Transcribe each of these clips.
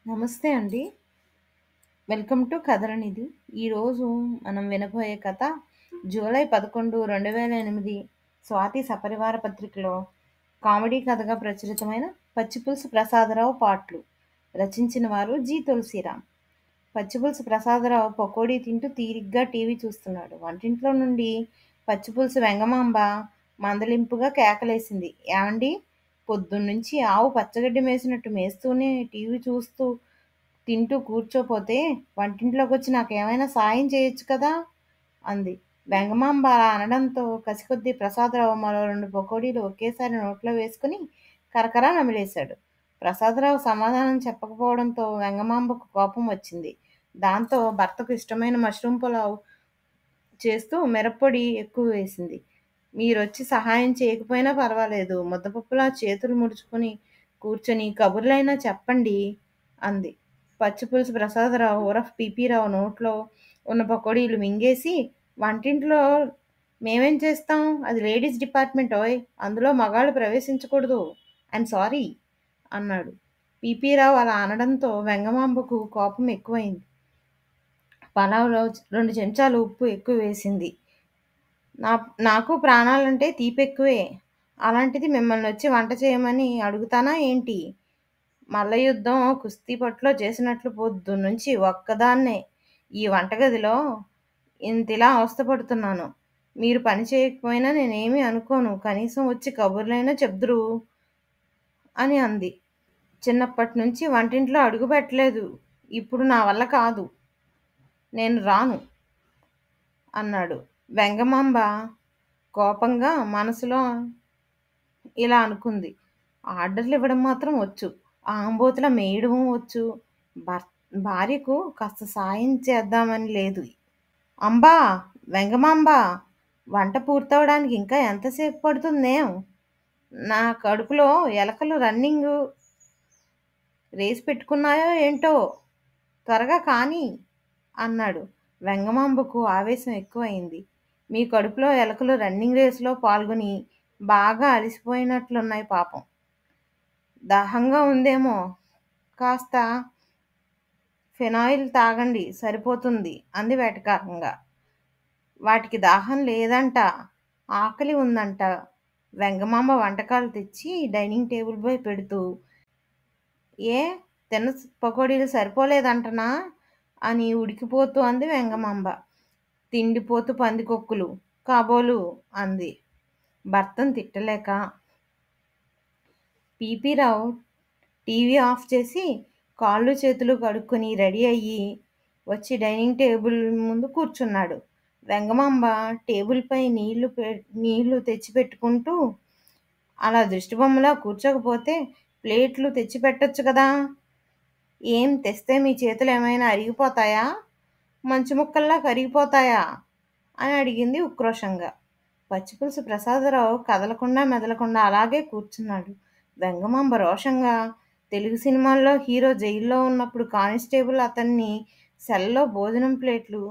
నమస్తే అండి. Welcome to Kathalanidhi. ఈరోజు మనం వినబోయే కథ జూలై 11, 2008 స్వాతి సపరివార పత్రికలో కామెడీ కథగా ప్రచురితమైన పచ్చిపులుసు ప్రసాదరావు పాట్లు. రచించిన వారు జి. తులసిరామ్. పచ్చిపులుసు ప్రసాదరావు పకోడీ తింటూ తీరిగ్గా టీవీ చూస్తున్నాడు. వంటింట్లో నుండి పచ్చిపులుసు వెంగమాంబ మందలింపుగా కేకలేసింది. ఏమండి, పొద్దున్నుంచి ఆవు పచ్చగడ్డి మేసినట్టు మేస్తూనే టీవీ చూస్తూ తింటూ కూర్చోపోతే వంటింట్లోకొచ్చి నాకేమైనా సాయం చేయొచ్చు కదా అంది. వెంగమాంబ అలా అనడంతో కసికొద్దీ ప్రసాదరావు మరో 2 పకోడీలు ఒకేసారి నోట్లో వేసుకుని కరకరా నమిలేశాడు. ప్రసాదరావు సమాధానం చెప్పకపోవడంతో వెంగమాంబకు కోపం వచ్చింది. దాంతో భర్తకు ఇష్టమైన మష్రూమ్ పులావ్ చేస్తూ మిరప్పొడి ఎక్కువ వేసింది. మీరొచ్చి సహాయం చేయకపోయినా పర్వాలేదు, ముద్దపప్పులా చేతులు ముడుచుకుని కూర్చొని కబుర్లైనా చెప్పండి అంది. పచ్చిపులుసు ప్రసాదరావు ఉరఫ్ పిపిరావు నోట్లో ఉన్న పకోడీలు మింగేసి, వంటింట్లో మేమేం చేస్తాం, అది లేడీస్ డిపార్ట్మెంట్ ఓయ్, అందులో మగాళ్ళు ప్రవేశించకూడదు, ఐఎమ్ సారీ అన్నాడు. పిపిరావు అలా అనడంతో వెంగమాంబకు కోపం ఎక్కువైంది. పలావ్లో 2 చెంచాలు ఉప్పు ఎక్కువ వేసింది. నాకు ప్రాణాలంటే తీపెక్కువే, అలాంటిది మిమ్మల్ని వచ్చి వంట చేయమని అడుగుతానా ఏంటి? మల్లయుద్ధం కుస్తీ పట్టులో చేసినట్లు పొద్దున్నుంచి ఒక్కదాన్నే ఈ వంటగదిలో ఇంతిలా అవస్థపడుతున్నాను. మీరు పని చేయకపోయినా నేనేమీ అనుకోను, కనీసం వచ్చి కబుర్లైనా చెప్దురు అని అంది. చిన్నప్పటి నుంచి వంటింట్లో అడుగు పెట్టలేదు, ఇప్పుడు నా వల్ల కాదు, నేను రాను అన్నాడు. వెంగమాంబ కోపంగా మనసులో ఇలా అనుకుంది. ఆర్డర్లు ఇవ్వడం మాత్రం వచ్చు, ఆంబోతులా మేయడమూ వచ్చు, భార్యకు కాస్త సాయం చేద్దామని లేదు. అంబా, వెంగమాంబ, వంట పూర్తవడానికి ఇంకా ఎంతసేపు పడుతుందేం? నా కడుపులో ఎలకలు రన్నింగ్ రేసి పెట్టుకున్నాయో ఏంటో, త్వరగా కానీ అన్నాడు. వెంగమాంబకు ఆవేశం ఎక్కువైంది. మీ కడుపులో ఎలకలు రన్నింగ్ రేసులో పాల్గొని బాగా అలసిపోయినట్లున్నాయి పాపం. దాహంగా ఉందేమో, కాస్త ఫినాయిల్ తాగండి సరిపోతుంది అంది వెటకారంగా. వాటికి దాహం లేదంట, ఆకలి ఉందంట. వెంగమాంబ వంటకాలు తెచ్చి డైనింగ్ టేబుల్పై పెడుతూ, ఏ తిన్న పకోడీలు సరిపోలేదంటనా అని ఉడికిపోతూ అంది వెంగమాంబ. తిండిపోతూ పందికొక్కులు కాబోలు అంది భర్తను తిట్టలేక. పిపిరావు టీవీ ఆఫ్ చేసి కాళ్ళు చేతులు కడుక్కొని రెడీ అయ్యి వచ్చి డైనింగ్ టేబుల్ ముందు కూర్చున్నాడు. వెంగమాంబ టేబుల్పై నీళ్లు తెచ్చిపెట్టుకుంటూ, అలా దిష్టిబొమ్మలా కూర్చోకపోతే ప్లేట్లు తెచ్చిపెట్టొచ్చు కదా, ఏం తెస్తే మీ చేతులు ఏమైనా అరిగిపోతాయా, మంచు ముక్కల్లా కరిగిపోతాయా అని అడిగింది ఉక్రోషంగా. పచ్చిపులుసు ప్రసాదరావు కదలకుండా మెదలకుండా అలాగే కూర్చున్నాడు. వెంగమాంబ రోషంగా, తెలుగు సినిమాల్లో హీరో జైల్లో ఉన్నప్పుడు కానిస్టేబుల్ అతన్ని సెల్లో భోజనం ప్లేట్లు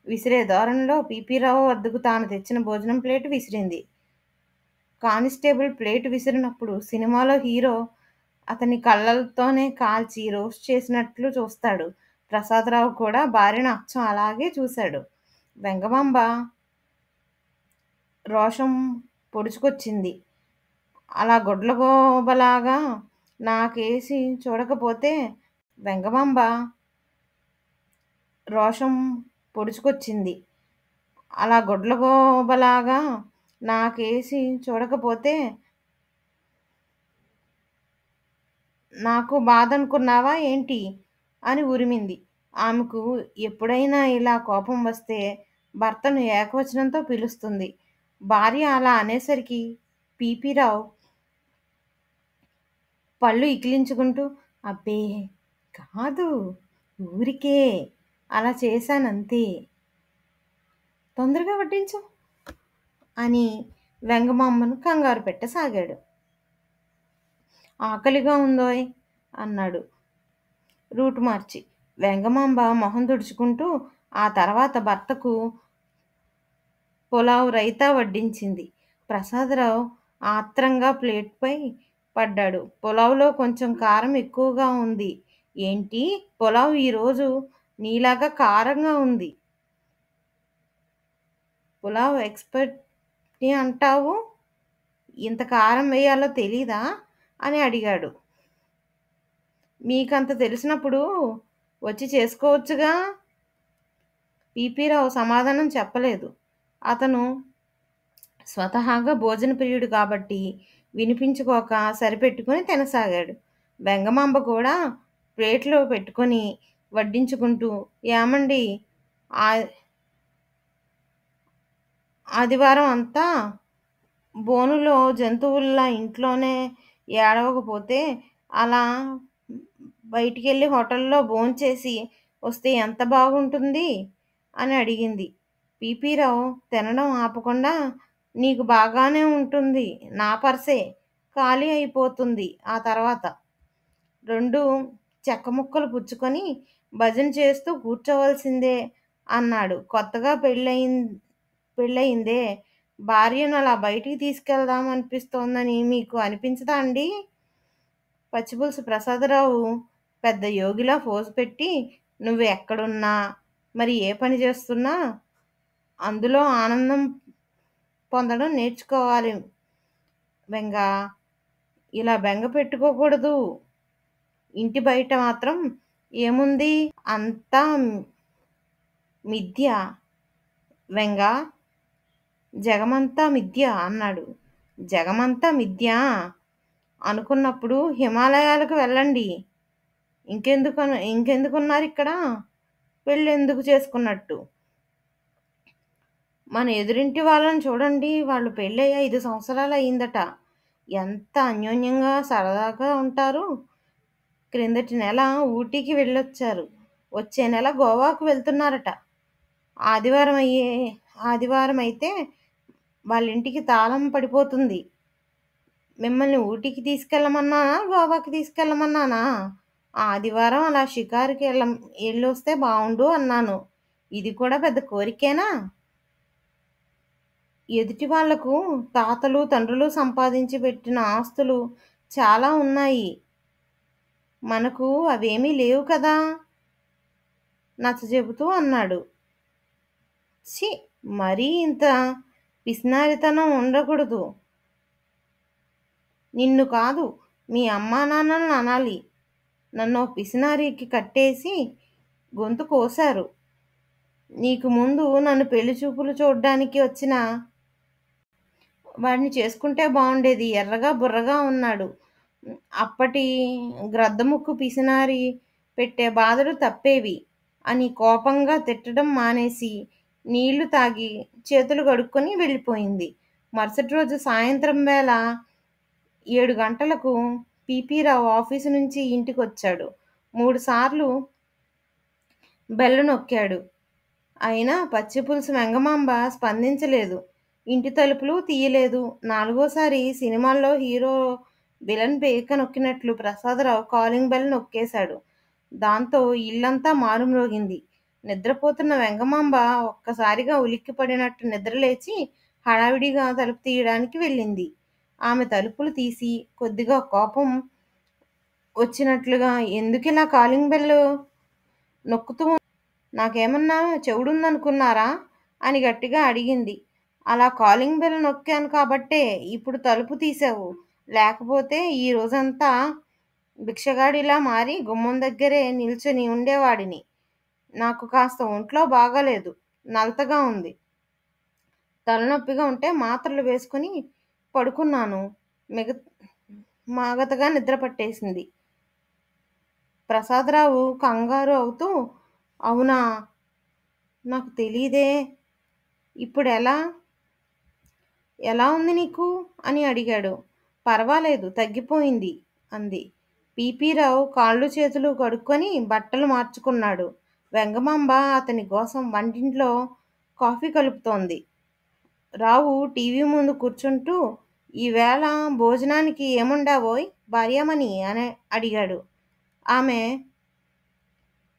విసిరే ధోరణిలో పిపిరావు వద్దకు తాను తెచ్చిన భోజనం ప్లేటు విసిరింది. కానిస్టేబుల్ ప్లేటు విసిరినప్పుడు సినిమాలో హీరో అతని కళ్ళతోనే కాల్చి రోస్ట్ చేసినట్లు చూస్తాడు. ప్రసాదరావు కూడా భార్యను అచ్చం అలాగే చూశాడు. వెంగమాంబ రోషం పొడుచుకొచ్చింది. అలా గొడ్లగోబలాగా నాకేసి చూడకపోతే వెంగమాంబ రోషం పొడుచుకొచ్చింది. అలా గొడ్లగోబలాగా నాకేసి చూడకపోతే నాకు బాధనుకున్నావా ఏంటి అని ఉరిమింది. ఆమెకు ఎప్పుడైనా ఇలా కోపం వస్తే భర్తను ఏకవచనంతో పిలుస్తుంది. భార్య అలా అనేసరికి పిపిరావు పళ్ళు ఇకిలించుకుంటూ, అబ్బే కాదు, ఊరికే అలా చేశానంతే, తొందరగా వడ్డించు అని వెంగమాంబను కంగారు పెట్టసాగాడు. ఆకలిగా ఉందోయ్ అన్నాడు రూటు మార్చి. వెంగమాంబ మొహం తుడుచుకుంటూ ఆ తర్వాత భర్తకు పులావ్ రైతా వడ్డించింది. ప్రసాదరావు ఆత్రంగా ప్లేట్పై పడ్డాడు. పులావ్లో కొంచెం కారం ఎక్కువగా ఉంది, ఏంటి పులావ్ ఈరోజు నీలాగా కారంగా ఉంది. పులావ్ ఎక్స్‌పర్ట్‌ని అంటావు. ఇంత కారం వేయాలో తెలీదా? అని అడిగాడు. మీకంత తెలిసినప్పుడు వచ్చి చేసుకోవచ్చుగా? పీపీరావు సమాధానం చెప్పలేదు. అతను స్వతహాగా భోజన ప్రియుడు కాబట్టి వినిపించుకోక సరిపెట్టుకుని తినసాగాడు. వెంగమాంబ కూడా ప్లేట్లో పెట్టుకొని వడ్డించుకుంటూ, ఏమండీ, ఆ ఆదివారం అంతా బోనులో జంతువుల్లా ఇంట్లోనే ఏడవకపోతే అలా బయటికెళ్ళి హోటల్లో భోంచేసి వస్తే ఎంత బాగుంటుంది అని అడిగింది. పీపీరావు తినడం ఆపకుండా, నీకు బాగానే ఉంటుంది, నా పర్సే ఖాళీ అయిపోతుంది ఆ తర్వాత. రెండు చెక్క ముక్కలు పుచ్చుకొని భజన చేస్తూ కూర్చోవలసిందే అన్నాడు. కొత్తగా పెళ్ళయిందే, భార్యను అలా బయటికి తీసుకెళ్దాం అనిపిస్తోందని మీకు అనిపించదా అండి? పచ్చిపులుసు ప్రసాదరావు పెద్ద యోగిలా ఫోజు పెట్టి, నువ్వు ఎక్కడున్నా, మరి ఏ పని చేస్తున్నా అందులో ఆనందం పొందడం నేర్చుకోవాలి వెంగా. ఇలా బెంగ పెట్టుకోకూడదు. ఇంటి బయట మాత్రం ఏముంది, అంతా మిథ్య వెంగా. జగమంతా మిథ్య అన్నాడు. జగమంతా మిథ్య అనుకున్నప్పుడు హిమాలయాలకు వెళ్ళండి. ఇంకెందుకున్నారు ఇక్కడ? పెళ్ళెందుకు చేసుకున్నట్టు? మన ఎదురింటి వాళ్ళని చూడండి, వాళ్ళు పెళ్ళయి 5 సంవత్సరాలు అయిందట. ఎంత అన్యోన్యంగా సరదాగా ఉంటారు. క్రిందటి నెల ఊటీకి వెళ్ళొచ్చారు. వచ్చే నెల గోవాకు వెళ్తున్నారట. ఆదివారం అయితే వాళ్ళింటికి తాళం పడిపోతుంది. మిమ్మల్ని ఊటీకి తీసుకెళ్ళమన్నానా, గోవాకి తీసుకెళ్ళమన్నానా? ఆదివారం అలా షికారుకి వెళ్ళొస్తే బావుండు అన్నాను. ఇది కూడా పెద్ద కోరికేనా? ఎదుటి వాళ్లకు తాతలు తండ్రులు సంపాదించి పెట్టిన ఆస్తులు చాలా ఉన్నాయి. మనకు అవేమీ లేవు కదా నచ్చజెబుతూ అన్నాడు. ఛీ, మరీ ఇంత పిసినారితనం ఉండకూడదు. నిన్ను కాదు, మీ అమ్మా నాన్నలను అనాలి. నన్ను పిసినారికి కట్టేసి గొంతు కోశారు. నీకు ముందు నన్ను పెళ్లి చూపులు చూడ్డానికి వచ్చిన వాడిని చేసుకుంటే బాగుండేది. ఎర్రగా బుర్రగా ఉన్నాడు. అప్పటి గ్రద్దముక్కు పిసినారి పెట్టే బాధలు తప్పేవి అని కోపంగా తిట్టడం మానేసి నీళ్లు తాగి చేతులు కడుక్కొని వెళ్ళిపోయింది. మరుసటి రోజు సాయంత్రం వేళ 7 గంటలకు పీపీరావు ఆఫీసు నుంచి ఇంటికొచ్చాడు. 3 సార్లు బెల్లు నొక్కాడు. అయినా పచ్చిపులుసు వెంగమాంబ స్పందించలేదు. ఇంటి తలుపులు తీయలేదు. 4వసారి సినిమాల్లో హీరో విలన్ పేక నొక్కినట్లు ప్రసాదరావు కాలింగ్ బెల్ నొక్కేశాడు. దాంతో ఇల్లంతా మారుమ్రోగింది. నిద్రపోతున్న వెంగమాంబ ఒక్కసారిగా ఉలిక్కిపడినట్టు నిద్రలేచి హడావిడిగా తలుపు తీయడానికి వెళ్ళింది. ఆమె తలుపులు తీసి కొద్దిగా కోపం వచ్చినట్లుగా, ఎందుకిలా కాలింగ్ బెల్ నొక్కుతూ, నాకేమన్నా చెవుడుందనుకున్నారా అని గట్టిగా అడిగింది. అలా కాలింగ్ బెల్ నొక్కాను కాబట్టే ఇప్పుడు తలుపు తీశావు. లేకపోతే ఈ రోజంతా భిక్షగాడిలా మారి గుమ్మం దగ్గరే నిల్చుని ఉండేవాడిని. నాకు కాస్త ఒంట్లో బాగాలేదు. నలతగా ఉంది. తలనొప్పిగా ఉంటే మాత్రలు వేసుకుని పడుకున్నాను. మాగతగా నిద్ర పట్టేసింది. ప్రసాదరావు కంగారు అవుతూ, అవునా, నాకు తెలీదే. ఇప్పుడు ఎలా ఉంది నీకు అని అడిగాడు. పర్వాలేదు, తగ్గిపోయింది అంది. పీపీరావు కాళ్ళు చేతులు కడుక్కొని బట్టలు మార్చుకున్నాడు. వెంగమాంబ అతని కోసం వంటింట్లో కాఫీ కలుపుతోంది. రావు టీవీ ముందు కూర్చుంటూ, ఈవేళ భోజనానికి ఏముండావోయ్ భార్యామణి అని అడిగాడు. ఆమె,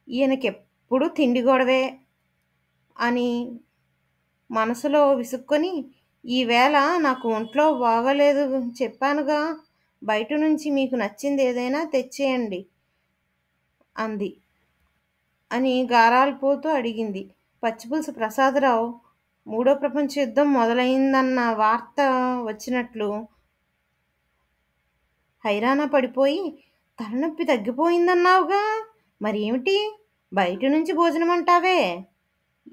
ఈయనకెప్పుడు తిండి గొడవే అని మనసులో విసుక్కొని, ఈవేళ నాకు ఒంట్లో బాగాలేదు చెప్పానుగా, బయట నుంచి మీకు నచ్చింది ఏదైనా తెచ్చేయండి అంది అని గారాలపోతూ అడిగింది. పచ్చిపులుసు ప్రసాదరావు మూడో ప్రపంచ యుద్ధం మొదలయిందన్న వార్త వచ్చినట్లు హైరానా పడిపోయి, తలనొప్పి తగ్గిపోయిందన్నావుగా, మరేమిటి బయట నుంచి భోజనమంటావే?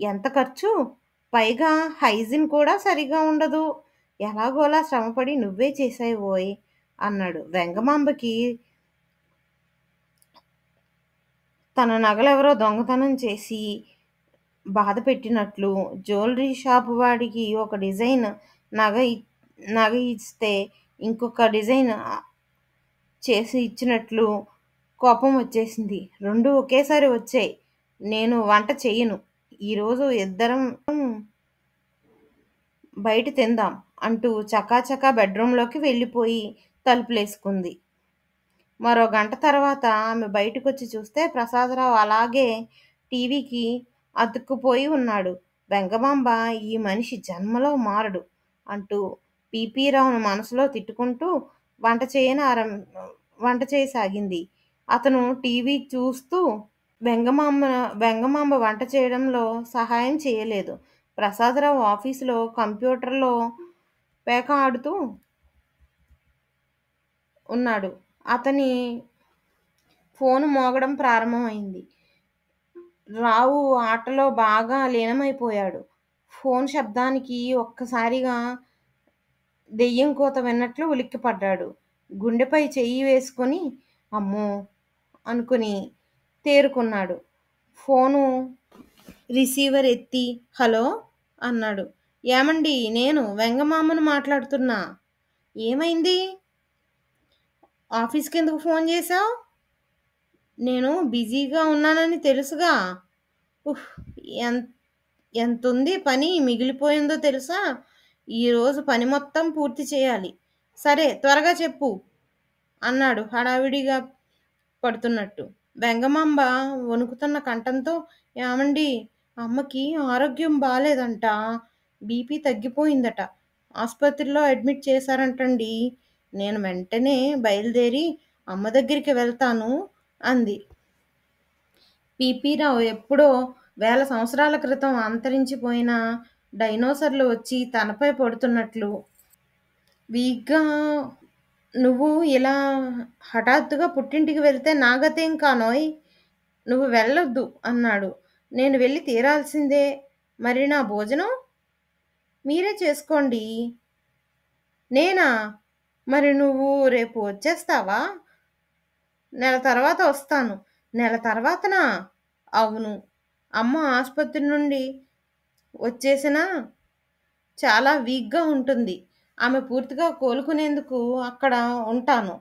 ఎంత ఖర్చు? పైగా హైజిన్ కూడా సరిగా ఉండదు. ఎలాగోలా శ్రమపడి నువ్వే చేసావోయ్ అన్నాడు. వెంగమాంబకి తన నగలెవరో దొంగతనం చేసి బాధ పెట్టినట్లు, జ్యువెలరీ షాపు వాడికి ఒక డిజైన్ నగ నగ ఇస్తే ఇంకొక డిజైన్ చేసి ఇచ్చినట్లు కోపం వచ్చేసింది. రెండూ ఒకేసారి వచ్చాయి. నేను వంట చెయ్యను. ఈరోజు ఇద్దరం బయట తిందాం అంటూ చకాచకా బెడ్రూంలోకి వెళ్ళిపోయి తలుపులేసుకుంది. మరో గంట తర్వాత ఆమె బయటకొచ్చి చూస్తే ప్రసాదరావు అలాగే టీవీకి అతుక్కుపోయి ఉన్నాడు. వెంగమాంబ ఈ మనిషి జన్మలో మారడు అంటూ పీపీరావును మనసులో తిట్టుకుంటూ వంట చేయసాగింది. అతను టీవీ చూస్తూ వెంగమాంబ వెంగమాంబ వంట చేయడంలో సహాయం చేయలేదు. ప్రసాదరావు ఆఫీసులో కంప్యూటర్లో పేక ఆడుతూ ఉన్నాడు. అతని ఫోను మోగడం ప్రారంభమైంది. రావు ఆటలో బాగా లీనమైపోయాడు. ఫోన్ శబ్దానికి ఒక్కసారిగా దెయ్యం కూత విన్నట్లు ఉలిక్కిపడ్డాడు. గుండెపై చెయ్యి వేసుకొని అమ్మో అనుకుని తేరుకున్నాడు. ఫోను రిసీవర్ ఎత్తి హలో అన్నాడు. ఏమండి, నేను వెంగమామను మాట్లాడుతున్నా. ఏమైంది? ఆఫీస్కి ఎందుకు ఫోన్ చేశావు? నేను బిజీగా ఉన్నానని తెలుసుగా. ఉఫ్, ఎంతుంది పని మిగిలిపోయిందో తెలుసా? ఈరోజు పని మొత్తం పూర్తి చేయాలి. సరే త్వరగా చెప్పు అన్నాడు హడావిడిగా పడుతున్నట్టు. వెంగమాంబ వణుకుతున్న కంఠంతో ఏమండి, అమ్మకి ఆరోగ్యం బాలేదంట. బీపీ తగ్గిపోయిందట. ఆసుపత్రిలో అడ్మిట్ చేశారంటండి. నేను వెంటనే బయలుదేరి అమ్మ దగ్గరికి వెళ్తాను అంది. పీపీరావు ఎప్పుడో వేల సంవత్సరాల క్రితం అంతరించిపోయిన డైనోసర్లు వచ్చి తనపై పడుతున్నట్లు వీక్గా నువ్వు ఇలా హఠాత్తుగా పుట్టింటికి వెళ్తే నా గతేం కానోయ్. నువ్వు వెళ్ళొద్దు అన్నాడు. నేను వెళ్ళి తీరాల్సిందే. మరి నా భోజనం మీరే చేసుకోండి. నేనా? మరి నువ్వు రేపు వచ్చేస్తావా? నెల తర్వాత వస్తాను. నెల తర్వాతనా? అవును. అమ్మ ఆసుపత్రి నుండి వచ్చేసినా చాలా వీక్గా ఉంటుంది. ఆమె పూర్తిగా కోలుకునేందుకు అక్కడ ఉంటాను.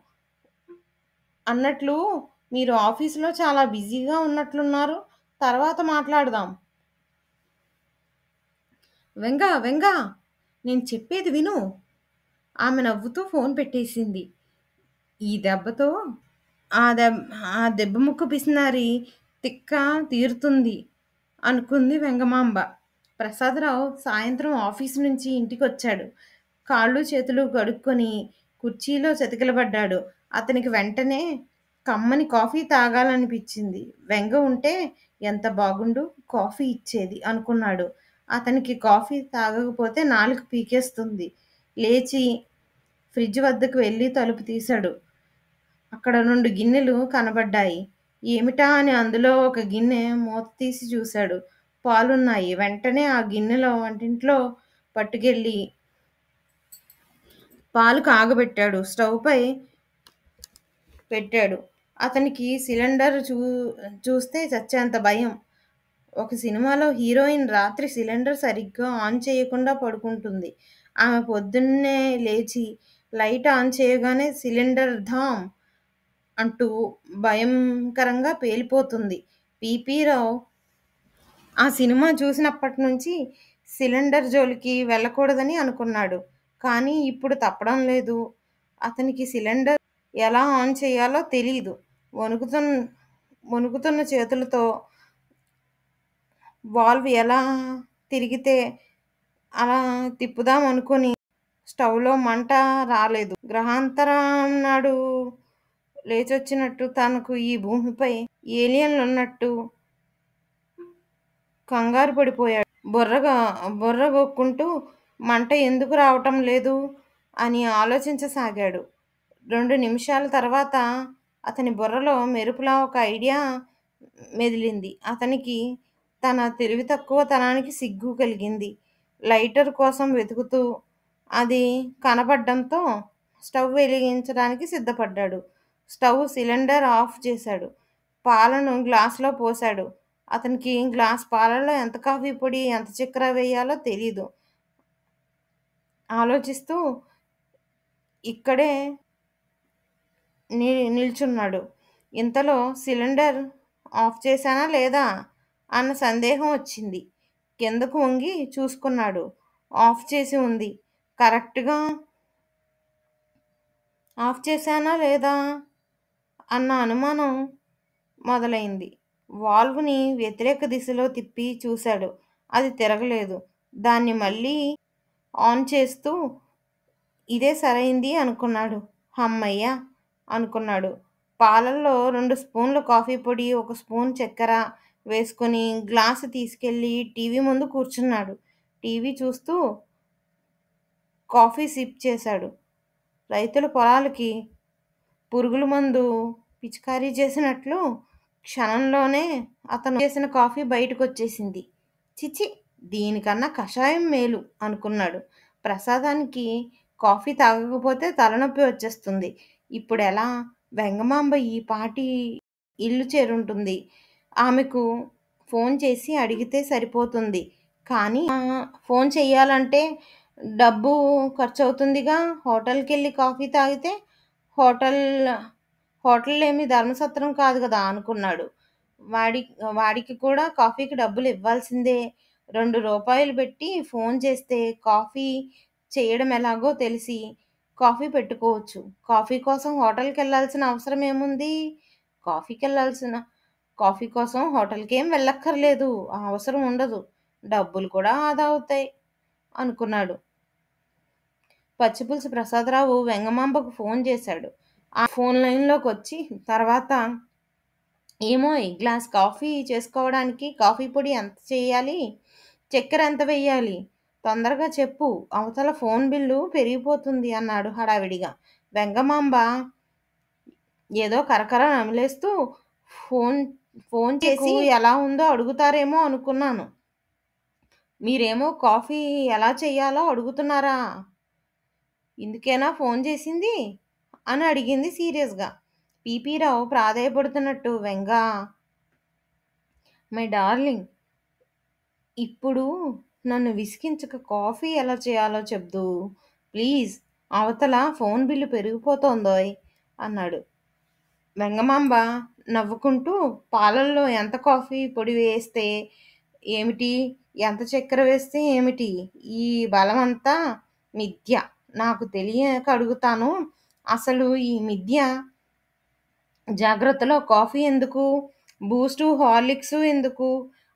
అన్నట్లు మీరు ఆఫీసులో చాలా బిజీగా ఉన్నట్లున్నారు. తర్వాత మాట్లాడదాం. వెంగా నేను చెప్పేది విను. ఆమె నవ్వుతూ ఫోన్ పెట్టేసింది. ఈ దెబ్బతో ఆ దెబ్బ ముక్క పిసినారి తిక్క తీరుతుంది అనుకుంది వెంగమాంబ. ప్రసాదరావు సాయంత్రం ఆఫీసు నుంచి ఇంటికొచ్చాడు. కాళ్ళు చేతులు కడుక్కొని కుర్చీలో చతికిలబడ్డాడు. అతనికి వెంటనే కమ్మని కాఫీ తాగాలనిపించింది. వెంగ ఉంటే ఎంత బాగుండు, కాఫీ ఇచ్చేది అనుకున్నాడు. అతనికి కాఫీ తాగకపోతే నాలుక పీకేస్తుంది. లేచి ఫ్రిడ్జ్ వద్దకు వెళ్ళి తలుపు తీశాడు. అక్కడ 2 గిన్నెలు కనబడ్డాయి. ఏమిటా అని అందులో ఒక గిన్నె మూత తీసి చూశాడు. పాలున్నాయి. వెంటనే ఆ గిన్నెలో వంటింట్లో పట్టుకెళ్ళి పాలు కాగబెట్టాడు. స్టవ్ పై పెట్టాడు. అతనికి సిలిండర్ చూస్తే చచ్చేంత భయం. ఒక సినిమాలో హీరోయిన్ రాత్రి సిలిండర్ సరిగ్గా ఆన్ చేయకుండా పడుకుంటుంది. ఆమె పొద్దున్నే లేచి లైట్ ఆన్ చేయగానే సిలిండర్ ధామ్ అంటూ భయంకరంగా పేలిపోతుంది. పీపీరావు ఆ సినిమా చూసినప్పటి నుంచి సిలిండర్ జోలికి వెళ్ళకూడదని అనుకున్నాడు. కానీ ఇప్పుడు తప్పడం లేదు. అతనికి సిలిండర్ ఎలా ఆన్ చేయాలో తెలీదు. వణుకుతున్న చేతులతో వాల్వ్ ఎలా తిరిగితే అలా తిప్పుదాం అనుకుని స్టవ్లో మంట రాలేదు. గ్రహాంతరం నాడు లేచొచ్చినట్టు, తనకు ఈ భూమిపై ఏలియన్లున్నట్టు కంగారు పడిపోయాడు. బుర్రగొక్కుంటూ మంట ఎందుకు రావటం లేదు అని ఆలోచించసాగాడు. 2 నిమిషాల తర్వాత అతని బుర్రలో మెరుపులా ఒక ఐడియా మెదిలింది. అతనికి తన తెలివితక్కువతనానికి సిగ్గు కలిగింది. లైటర్ కోసం వెతుకుతూ అది కనపడ్డంతో స్టవ్ వెలిగించడానికి సిద్ధపడ్డాడు. స్టవ్ సిలిండర్ ఆఫ్ చేశాడు. పాలను గ్లాసులో పోశాడు. అతనికి గ్లాస్ పాలలో ఎంత కాఫీ పొడి, ఎంత చక్కెర వేయాలో తెలీదు. ఆలోచిస్తూ ఇక్కడే నిల్చున్నాడు. ఇంతలో సిలిండర్ ఆఫ్ చేశానా లేదా అన్న సందేహం వచ్చింది. కిందకు వంగి చూసుకున్నాడు. ఆఫ్ చేసి ఉంది. కరెక్ట్గా ఆఫ్ చేశానా లేదా అన్న అనుమానం మొదలైంది. వాల్వ్ని వ్యతిరేక దిశలో తిప్పి చూశాడు. అది తిరగలేదు. దాన్ని మళ్ళీ ఆన్ చేస్తూ ఇదే సరైంది అనుకున్నాడు. హమ్మయ్య అనుకున్నాడు. పాలల్లో 2 స్పూన్ల కాఫీ పొడి, 1 స్పూన్ చక్కెర వేసుకుని గ్లాసు తీసుకెళ్ళి టీవీ ముందు కూర్చున్నాడు. టీవీ చూస్తూ కాఫీ సిప్ చేశాడు. రైతుల పొలాలకి పురుగుల మందు పిచికారీ చేసినట్లు క్షణంలోనే అతను చేసిన కాఫీ బయటకొచ్చేసింది. చిచి, దీనికన్నా కషాయం మేలు అనుకున్నాడు. ప్రసాదానికి కాఫీ తాగకపోతే తలనొప్పి వచ్చేస్తుంది. ఇప్పుడెలా? వెంగమాంబ ఈ పాటి ఇల్లు చేరుంటుంది. ఆమెకు ఫోన్ చేసి అడిగితే సరిపోతుంది. కానీ ఫోన్ చెయ్యాలంటే డబ్బు ఖర్చవుతుందిగా. హోటల్కెళ్ళి కాఫీ తాగితే హోటలేమీ ధర్మసత్రం కాదు కదా అనుకున్నాడు. వాడికి కూడా కాఫీకి డబ్బులు ఇవ్వాల్సిందే. 2 రూపాయలు పెట్టి ఫోన్ చేస్తే కాఫీ చేయడం ఎలాగో తెలిసి కాఫీ పెట్టుకోవచ్చు. కాఫీ కోసం హోటల్కెళ్ళాల్సిన అవసరం ఏముంది? కాఫీ కోసం హోటల్కేం వెళ్ళక్కర్లేదు. ఆ అవసరం ఉండదు. డబ్బులు కూడా ఆదా అవుతాయి అనుకున్నాడు. పచ్చిపులుసు ప్రసాదరావు వెంగమాంబకు ఫోన్ చేశాడు. ఆ ఫోన్ లైన్లోకి వచ్చి తర్వాత, ఏమోయ్, గ్లాస్ కాఫీ చేసుకోవడానికి కాఫీ పొడి ఎంత చెయ్యాలి, చక్కెర ఎంత వెయ్యాలి, తొందరగా చెప్పు, అవతల ఫోన్ బిల్లు పెరిగిపోతుంది అన్నాడు హడావిడిగా. వెంగమాంబ ఏదో కరకర నమిలేస్తూ, ఫోన్ చేసి ఎలా ఉందో అడుగుతారేమో అనుకున్నాను. మీరేమో కాఫీ ఎలా చెయ్యాలో అడుగుతున్నారా? ఇందుకేనా ఫోన్ చేసింది అని అడిగింది సీరియస్గా. పీపీరావు ప్రాధేయపడుతున్నట్టు, వెంగా, మై డార్లింగ్, ఇప్పుడు నన్ను విసిగించక కాఫీ ఎలా చేయాలో చెప్దు ప్లీజ్. అవతల ఫోన్ బిల్లు పెరిగిపోతోందోయ్ అన్నాడు. వెంగమాంబ నవ్వుకుంటూ, పాలల్లో ఎంత కాఫీ పొడి వేస్తే ఏమిటి, ఎంత చక్కెర వేస్తే ఏమిటి, ఈ బలమంతా మిథ్య. నాకు తెలియక అడుగుతాను. అసలు ఈ మిథ్య జాగ్రత్తలో కాఫీ ఎందుకు, బూస్టు హార్లిక్సు ఎందుకు,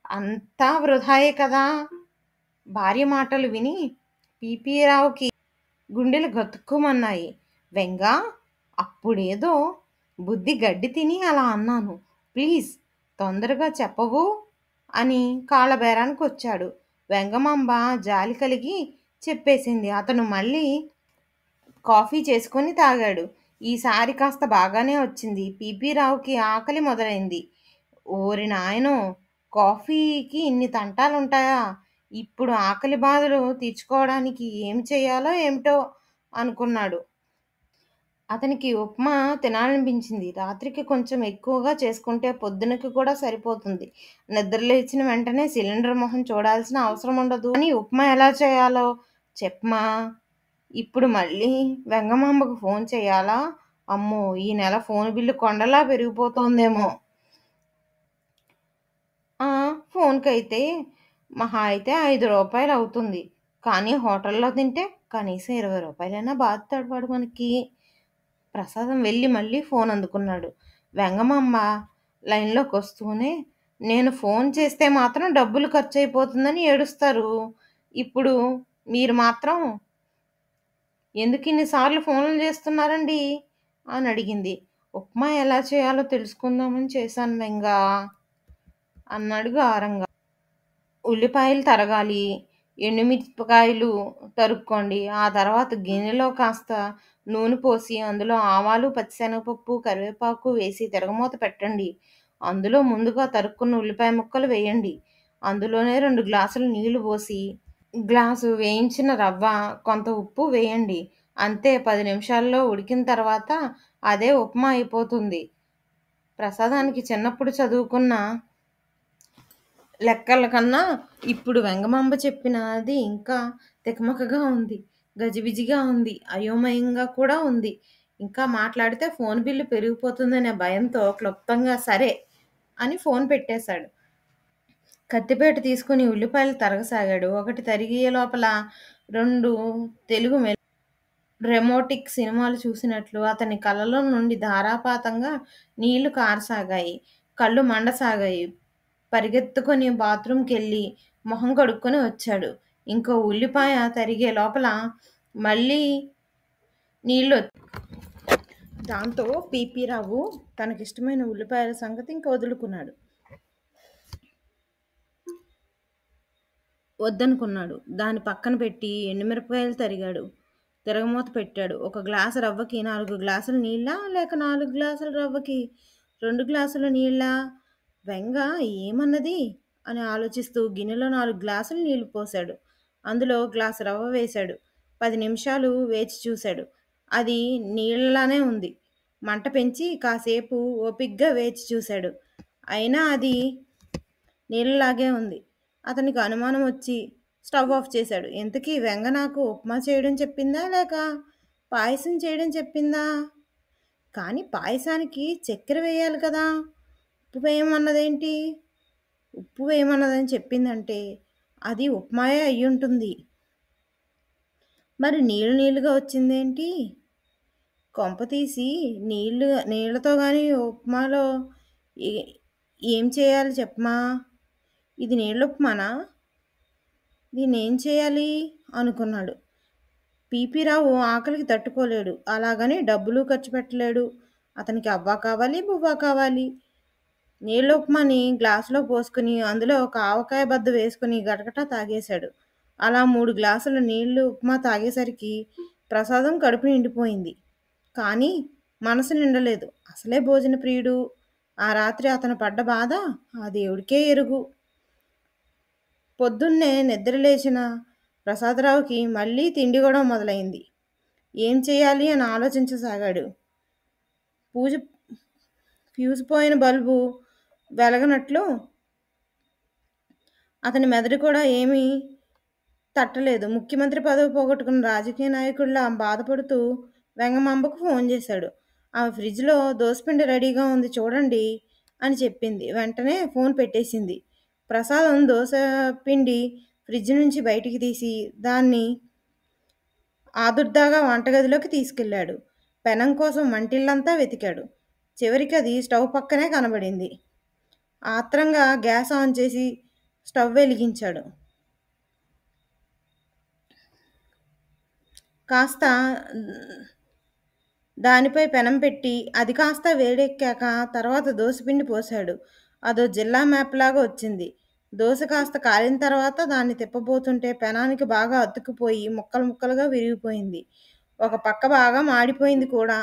అంతా వృధాయే కదా. భార్య మాటలు విని పీపీరావుకి గుండెలు గతుక్కుమన్నాయి. వెంగా, అప్పుడేదో బుద్ధి గడ్డి తిని అలా అన్నాను. ప్లీజ్ తొందరగా చెప్పవు అని కాళ్ళబేరానికి వచ్చాడు. వెంగమాంబ జాలి కలిగి చెప్పేసింది. అతను మళ్ళీ కాఫీ చేసుకొని తాగాడు. ఈసారి కాస్త బాగానే వచ్చింది. పీపీరావుకి ఆకలి మొదలైంది. ఓరి నాయనో, కాఫీకి ఇన్ని తంటాలుంటాయా? ఇప్పుడు ఆకలి బాధలు తీర్చుకోవడానికి ఏమి చెయ్యాలో ఏమిటో అనుకున్నాడు. అతనికి ఉప్మా తినాలనిపించింది. రాత్రికి కొంచెం ఎక్కువగా చేసుకుంటే పొద్దునకి కూడా సరిపోతుంది. నిద్రలేచిన వెంటనే సిలిండర్ మొహం చూడాల్సిన అవసరం ఉండదు. అని ఉప్మా ఎలా చేయాలో చెప్పమా. ఇప్పుడు మళ్ళీ వెంగమాంబకు ఫోన్ చేయాలా? అమ్మో, ఈ నెల ఫోన్ బిల్లు కొండలా పెరిగిపోతోందేమో. ఫోన్కైతే మహా అయితే 5 రూపాయలు అవుతుంది. కానీ హోటల్లో తింటే కనీసం 20 రూపాయలైనా బాదుతాడు వాడు మనకి. ప్రసాదం వెళ్ళి మళ్ళీ ఫోన్ అందుకున్నాడు. వెంగమాంబ లైన్లోకి వస్తూనే, నేను ఫోన్ చేస్తే మాత్రం డబ్బులు ఖర్చు అయిపోతుందని ఏడుస్తారు. ఇప్పుడు మీరు మాత్రం ఎందుకు ఇన్నిసార్లు ఫోన్లు చేస్తున్నారండి అని అడిగింది. ఉప్మా ఎలా చేయాలో తెలుసుకుందామని చేశాను వెంగా అన్నాడు గారంగా. ఉల్లిపాయలు తరగాలి, ఎండుమిరపకాయలు తరుక్కోండి. ఆ తర్వాత గిన్నెలో కాస్త నూనె పోసి అందులో ఆవాలు, పచ్చిశనగపప్పు, కరివేపాకు వేసి తిరగమూత పెట్టండి. అందులో ముందుగా తరుక్కున్న ఉల్లిపాయ ముక్కలు వేయండి. అందులోనే 2 గ్లాసులు నీళ్లు పోసి గ్లాసు వేయించిన రవ్వ, కొంత ఉప్పు వేయండి. అంతే 10 నిమిషాల్లో ఉడికిన తర్వాత అదే ఉప్మా అయిపోతుంది. ప్రసాదానికి చిన్నప్పుడు చదువుకున్న లెక్కల కన్నా ఇప్పుడు వెంగమాంబ చెప్పినది ఇంకా తికమకగా ఉంది. గజిబిజిగా ఉంది. అయోమయంగా కూడా ఉంది. ఇంకా మాట్లాడితే ఫోన్ బిల్లు పెరిగిపోతుందనే భయంతో క్లుప్తంగా సరే అని ఫోన్ పెట్టేశాడు. కత్తిపేట తీసుకుని ఉల్లిపాయలు తరగసాగాడు. ఒకటి తరిగే లోపల 2 తెలుగు రెమోటిక్ సినిమాలు చూసినట్లు అతని కళ్ళలో నుండి ధారాపాతంగా నీళ్లు కారసాగాయి. కళ్ళు మండసాగాయి. పరిగెత్తుకుని బాత్రూంకెళ్ళి మొహం కడుక్కొని వచ్చాడు. ఇంకో ఉల్లిపాయ తరిగే లోపల మళ్ళీ నీళ్ళు. దాంతో పీపీరావు తనకిష్టమైన ఉల్లిపాయల సంగతి ఇంక వద్దనుకున్నాడు. దాన్ని పక్కన పెట్టి ఎండుమిరపకాయలు తరిగాడు. తిరగమూత పెట్టాడు. 1 గ్లాసు రవ్వకి 4 గ్లాసుల నీళ్ళా? లేక 4 గ్లాసుల రవ్వకి 2 గ్లాసుల నీళ్ళా? వెంగ ఏమన్నది అని ఆలోచిస్తూ గిన్నెలో 4 గ్లాసులు నీళ్లు పోశాడు. అందులో గ్లాసు రవ్వ వేశాడు. 10 నిమిషాలు వేచి చూశాడు. అది నీళ్ళలానే ఉంది. మంట పెంచి కాసేపు ఓపిగ్గా వేచి చూశాడు. అయినా అది నీళ్ళలాగే ఉంది. అతనికి అనుమానం వచ్చి స్టవ్ ఆఫ్ చేశాడు. ఇంతకీ వెంగ నాకు ఉప్మా చేయడం చెప్పిందా లేక పాయసం చేయడం చెప్పిందా? కానీ పాయసానికి చక్కెర వేయాలి కదా! ఉప్పు వేయమన్నదేంటి? ఉప్పు వేయమన్నదని చెప్పిందంటే అది ఉప్మాయే అయ్యుంటుంది. మరి నీళ్ళుగా వచ్చిందేంటి? కొంపతీసి నీళ్ళతో గాని ఉప్మాలో ఏం చేయాలి చెప్పమా? ఇది నీళ్ళుప్మానా? దీన్నేం చేయాలి అనుకున్నాడు. పీపీరావు ఆకలికి తట్టుకోలేడు. అలాగని డబ్బులు ఖర్చు పెట్టలేడు. అతనికి అవ్వా కావాలి, బువ్వా కావాలి. నీళ్ళ ఉప్మాని గ్లాసులో పోసుకుని అందులో ఒక ఆవకాయ బద్ద వేసుకుని గటగటా తాగేశాడు. అలా 3 గ్లాసుల నీళ్లు ఉప్మా తాగేసరికి ప్రసాదం కడుపు నిండిపోయింది. కానీ మనసు నిండలేదు. అసలే భోజన ప్రియుడు. ఆ రాత్రి అతను పడ్డ బాధ ఆ దేవుడికే ఎరుగు. పొద్దున్నే నిద్రలేచిన ప్రసాదరావుకి మళ్ళీ తిండి కూడా మొదలైంది. ఏం చేయాలి అని ఆలోచించసాగాడు. ఫ్యూజు పోయిన బల్బు వెలగనట్లు అతని మెదడు కూడా ఏమీ తట్టలేదు. ముఖ్యమంత్రి పదవి పోగొట్టుకున్న రాజకీయ నాయకుడిలా బాధపడుతూ వెంగమాంబకు ఫోన్ చేశాడు. ఆమె ఫ్రిడ్జ్లో దోసపిండి రెడీగా ఉంది చూడండి అని చెప్పింది. వెంటనే ఫోన్ పెట్టేసింది. ప్రసాదం దోశ పిండి ఫ్రిడ్జ్ నుంచి బయటికి తీసి దాన్ని ఆదుర్దాగా వంటగదిలోకి తీసుకెళ్ళాడు. పెనం కోసం వంటిల్లంతా వెతికాడు. చివరికి అది స్టవ్ పక్కనే కనబడింది. ఆత్రంగా గ్యాస్ ఆన్ చేసి స్టవ్ వెలిగించాడు. కాస్త దానిపై పెనం పెట్టి అది కాస్త వేడెక్కాక తర్వాత దోసపిండి పోశాడు. అదో జిల్లా మ్యాప్ లాగా వచ్చింది. దోశ కాస్త కాలిన తర్వాత దాన్ని తిప్పబోతుంటే పెనానికి బాగా అతుక్కుపోయి ముక్కలు ముక్కలుగా విరిగిపోయింది. ఒక పక్క బాగా మాడిపోయింది కూడా.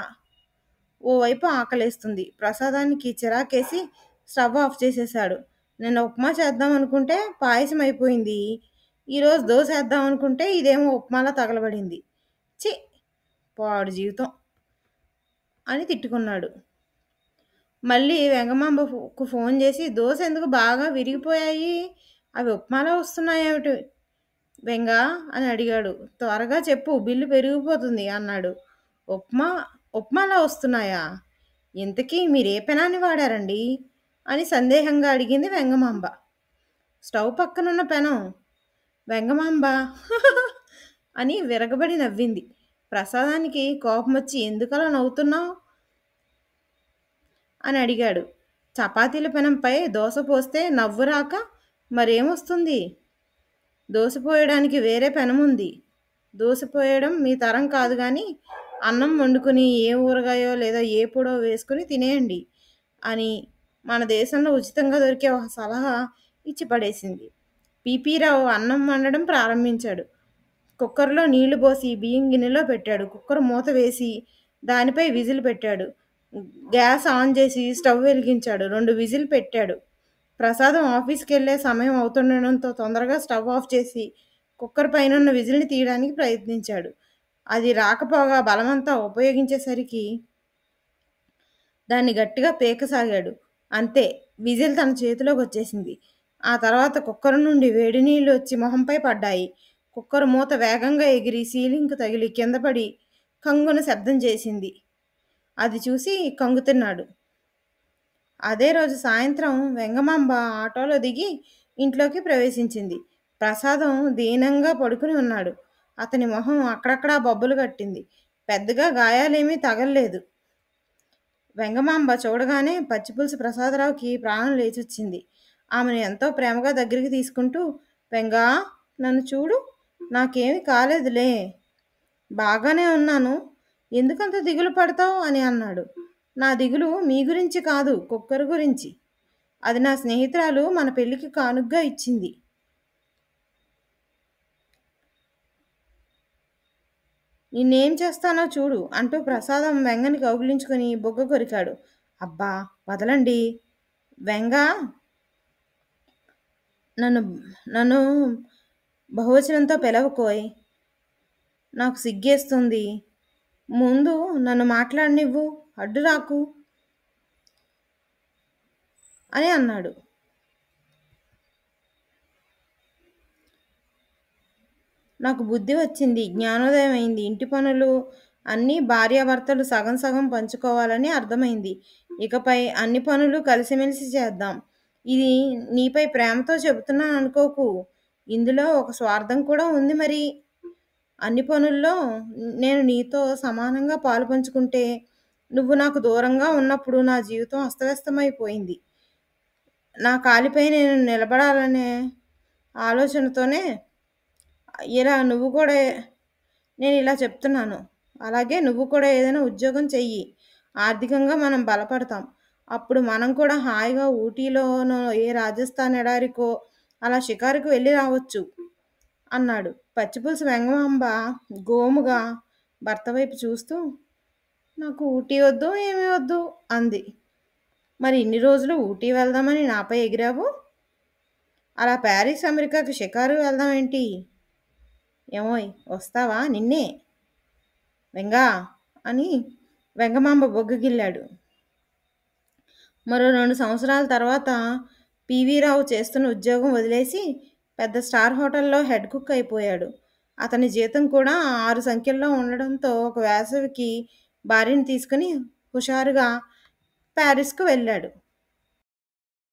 ఓవైపు ఆకలేస్తుంది. ప్రసాదానికి చిరాకేసి స్టవ్ ఆఫ్ చేసేశాడు. నిన్న ఉప్మా చేద్దాం అనుకుంటే పాయసం అయిపోయింది. ఈరోజు దోశ వేద్దాం అనుకుంటే ఇదేమో ఉప్మాలా తగలబడింది. ఛీ, పాడు జీవితం అని తిట్టుకున్నాడు. మళ్ళీ వెంగమాంబకు ఫోన్ చేసి దోశ ఎందుకు బాగా విరిగిపోయాయి? అవి ఉప్మాలో వస్తున్నాయేమిటి వెంగా అని అడిగాడు. త్వరగా చెప్పు, బిల్లు పెరిగిపోతుంది అన్నాడు. ఉప్మాలో వస్తున్నాయా? ఇంతకీ మీరే పెనాన్ని వాడారండి అని సందేహంగా అడిగింది వెంగమాంబ. స్టవ్ పక్కనున్న పెనం. వెంగమాంబ అని విరగబడి నవ్వింది. ప్రసాదానికి కోపం వచ్చి ఎందుకలా నవ్వుతున్నావు అని అడిగాడు. చపాతీల పెనంపై దోశ పోస్తే నవ్వు రాక మరేమొస్తుంది? దోశ పోయడానికి వేరే పెనం ఉంది. దోశ పోయడం మీ తరం కాదు కానీ అన్నం వండుకుని ఏ ఊరగాయో లేదా ఏ పొడో వేసుకుని తినేయండి అని మన దేశంలో ఉచితంగా దొరికే ఒక సలహా ఇచ్చి పడేసింది. పిపి రావు అన్నం వండడం ప్రారంభించాడు. కుక్కర్లో నీళ్లు పోసి బియ్యం గిన్నెలో పెట్టాడు. కుక్కర్ మూత వేసి దానిపై విజిల్ పెట్టాడు. గ్యాస్ ఆన్ చేసి స్టవ్ వెలిగించాడు. 2 విజిల్ పెట్టాడు. ప్రసాదం ఆఫీస్కి వెళ్ళే సమయం అవుతుండడంతో తొందరగా స్టవ్ ఆఫ్ చేసి కుక్కర్ పైనున్న విజిల్ని తీయడానికి ప్రయత్నించాడు. అది రాకపోగా బలమంతా ఉపయోగించేసరికి దాన్ని గట్టిగా పీకసాగాడు. అంతే, విజిల్ తన చేతిలోకి వచ్చేసింది. ఆ తర్వాత కుక్కర్ నుండి వేడి నీళ్లు వచ్చి మొహంపై పడ్డాయి. కుక్కర్ మూత వేగంగా ఎగిరి సీలింగ్కు తగిలి కింద పడి కంగున శబ్దం చేసింది. అది చూసి కంగుతిన్నాడు. అదే రోజు సాయంత్రం వెంగమాంబ ఆటోలో దిగి ఇంట్లోకి ప్రవేశించింది. ప్రసాదం దీనంగా పడుకుని ఉన్నాడు. అతని మొహం అక్కడక్కడా బొబ్బలు కట్టింది. పెద్దగా గాయాలేమీ తగల్లేదు. వెంగమాంబ చూడగానే పచ్చిపులుసు ప్రసాదరావుకి ప్రాణం లేచొచ్చింది. ఆమెను ఎంతో ప్రేమగా దగ్గరికి తీసుకుంటూ, వెంగా, నన్ను చూడు, నాకేమీ కాలేదులే, బాగానే ఉన్నాను, ఎందుకంత దిగులు పడతావు అని అన్నాడు. నా దిగులు మీ గురించి కాదు, కుక్కర్ గురించి. అది నా స్నేహితురాలు మన పెళ్లికి కానుగ్గా ఇచ్చింది. నిన్నేం చేస్తానో చూడు అంటూ ప్రసాదం వెంగని కౌగిలించుకుని బొగ్గ కొరికాడు. అబ్బా, వదలండి వెంగ, నన్ను నన్ను బహువచనంతో పిలవకోయ్, నాకు సిగ్గేస్తుంది, ముందు నన్ను మాట్లాడనివ్వు, అడ్డు రాకు అని అన్నాడు. నాకు బుద్ధి వచ్చింది, జ్ఞానోదయం అయింది. ఇంటి పనులు అన్నీ భార్యాభర్తలు సగం సగం పంచుకోవాలని అర్థమైంది. ఇకపై అన్ని పనులు కలిసిమెలిసి చేద్దాం. ఇది నీపై ప్రేమతో చెబుతున్నాను అనుకోకు. ఇందులో ఒక స్వార్థం కూడా ఉంది మరి. అన్ని పనుల్లో నేను నీతో సమానంగా పాలు పంచుకుంటే నువ్వు నాకు దూరంగా ఉన్నప్పుడు నా జీవితం అస్తవ్యస్తమైపోయింది. నా కాలిపై నేను నిలబడాలనే ఆలోచనతోనే నేను ఇలా చెప్తున్నాను. అలాగే నువ్వు కూడా ఏదైనా ఉద్యోగం చెయ్యి. ఆర్థికంగా మనం బలపడతాం. అప్పుడు మనం కూడా హాయిగా ఊటీలోనో ఏ రాజస్థాన్ ఎడారికో అలా షికారుకు వెళ్ళి రావచ్చు అన్నాడు. పచ్చిపులుసు వెంగమాంబ గోముగా భర్త వైపు చూస్తూ, నాకు ఊటీ వద్దు, ఏమీ వద్దు అంది. మరి ఇన్ని రోజులు ఊటీ వెళ్దామని నాపై ఎగిరావు, అలా ప్యారిస్ అమెరికాకి షికారు వెళ్దామేంటి? ఏమోయ్, వస్తావా నిన్నే వెంగా అని వెంగమాంబ బొగ్గగిల్లాడు. మరో 2 సంవత్సరాల తర్వాత పివి రావు చేస్తున్న ఉద్యోగం వదిలేసి పెద్ద స్టార్ హోటల్లో హెడ్ కుక్ అయిపోయాడు. అతని జీతం కూడా 6 సంఖ్యల్లో ఉండడంతో ఒక వేసవికి భార్యను తీసుకుని హుషారుగా ప్యారిస్కు వెళ్ళాడు.